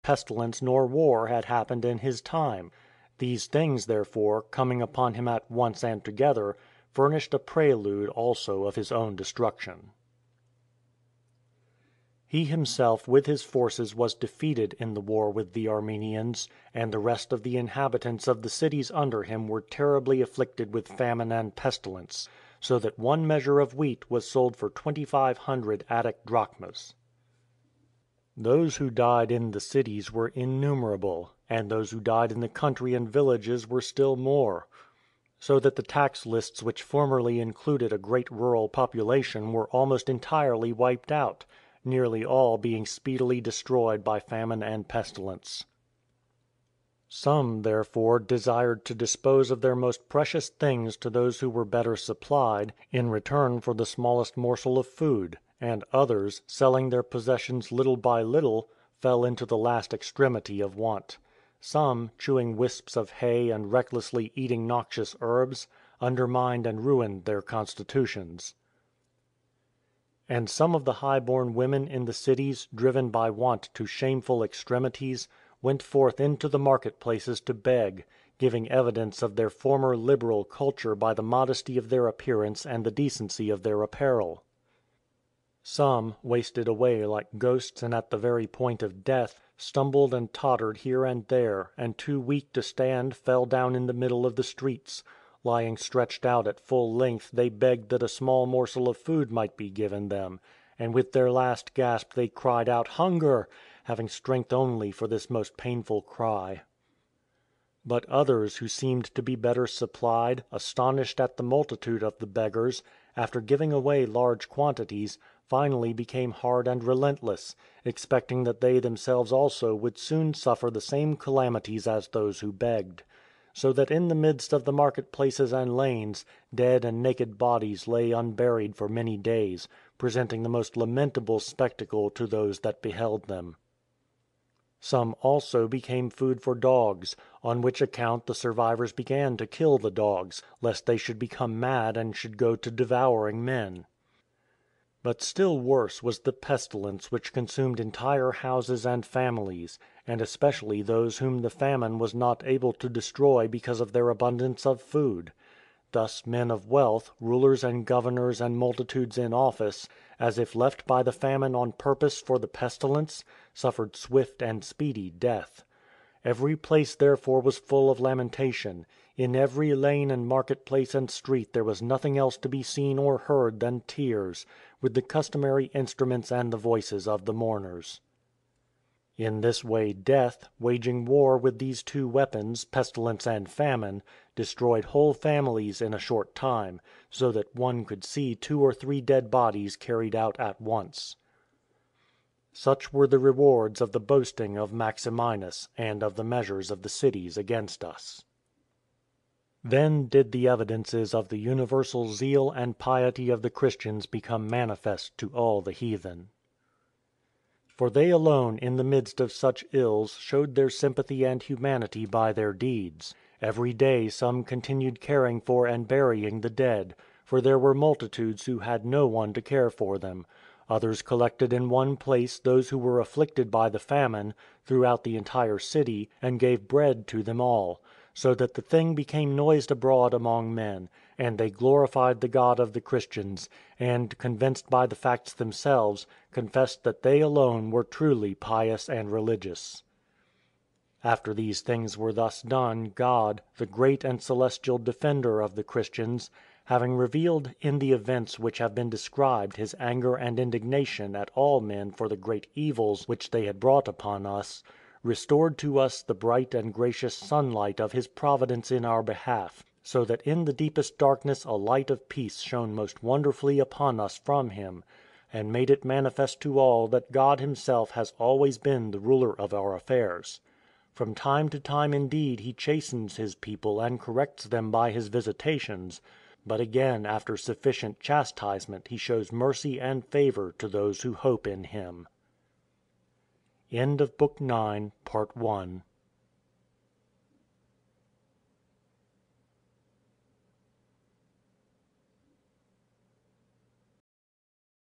pestilence nor war had happened in his time. These things, therefore, coming upon him at once and together, furnished a prelude also of his own destruction. He himself with his forces was defeated in the war with the Armenians, and the rest of the inhabitants of the cities under him were terribly afflicted with famine and pestilence, so that one measure of wheat was sold for 2,500 Attic drachmas. Those who died in the cities were innumerable, and those who died in the country and villages were still more, so that the tax lists which formerly included a great rural population were almost entirely wiped out, nearly all being speedily destroyed by famine and pestilence. Some, therefore, desired to dispose of their most precious things to those who were better supplied, in return for the smallest morsel of food; and others, selling their possessions little by little, fell into the last extremity of want. Some, chewing wisps of hay and recklessly eating noxious herbs, undermined and ruined their constitutions. And some of the high-born women in the cities, driven by want to shameful extremities, went forth into the market-places to beg, giving evidence of their former liberal culture by the modesty of their appearance and the decency of their apparel. Some, wasted away like ghosts and at the very point of death, stumbled and tottered here and there, and too weak to stand fell down in the middle of the streets. Lying stretched out at full length they begged that a small morsel of food might be given them, and with their last gasp they cried out "Hunger!" having strength only for this most painful cry. But others who seemed to be better supplied, astonished at the multitude of the beggars, after giving away large quantities, finally became hard and relentless, expecting that they themselves also would soon suffer the same calamities as those who begged. So that in the midst of the market-places and lanes, dead and naked bodies lay unburied for many days, presenting the most lamentable spectacle to those that beheld them. Some also became food for dogs, on which account the survivors began to kill the dogs, lest they should become mad and should go to devouring men. But still worse was the pestilence which consumed entire houses and families, and especially those whom the famine was not able to destroy because of their abundance of food. Thus men of wealth, rulers and governors and multitudes in office, as if left by the famine on purpose for the pestilence, suffered swift and speedy death. Every place therefore was full of lamentation. In every lane and market-place and street there was nothing else to be seen or heard than tears, with the customary instruments and the voices of the mourners. In this way death, waging war with these two weapons, pestilence and famine, destroyed whole families in a short time, so that one could see 2 or 3 dead bodies carried out at once. Such were the rewards of the boasting of Maximinus, and of the measures of the cities against us. Then did the evidences of the universal zeal and piety of the Christians become manifest to all the heathen. For they alone in the midst of such ills showed their sympathy and humanity by their deeds. Every day some continued caring for and burying the dead, for there were multitudes who had no one to care for them. Others collected in one place those who were afflicted by the famine, throughout the entire city, and gave bread to them all; so that the thing became noised abroad among men, and they glorified the God of the Christians, and, convinced by the facts themselves, confessed that they alone were truly pious and religious. After these things were thus done, God, the great and celestial defender of the Christians, having revealed in the events which have been described his anger and indignation at all men for the great evils which they had brought upon us, restored to us the bright and gracious sunlight of his providence in our behalf, so that in the deepest darkness a light of peace shone most wonderfully upon us from him, and made it manifest to all that God himself has always been the ruler of our affairs. From time to time indeed he chastens his people and corrects them by his visitations, but again after sufficient chastisement he shows mercy and favor to those who hope in him. End of Book 9, Part 1.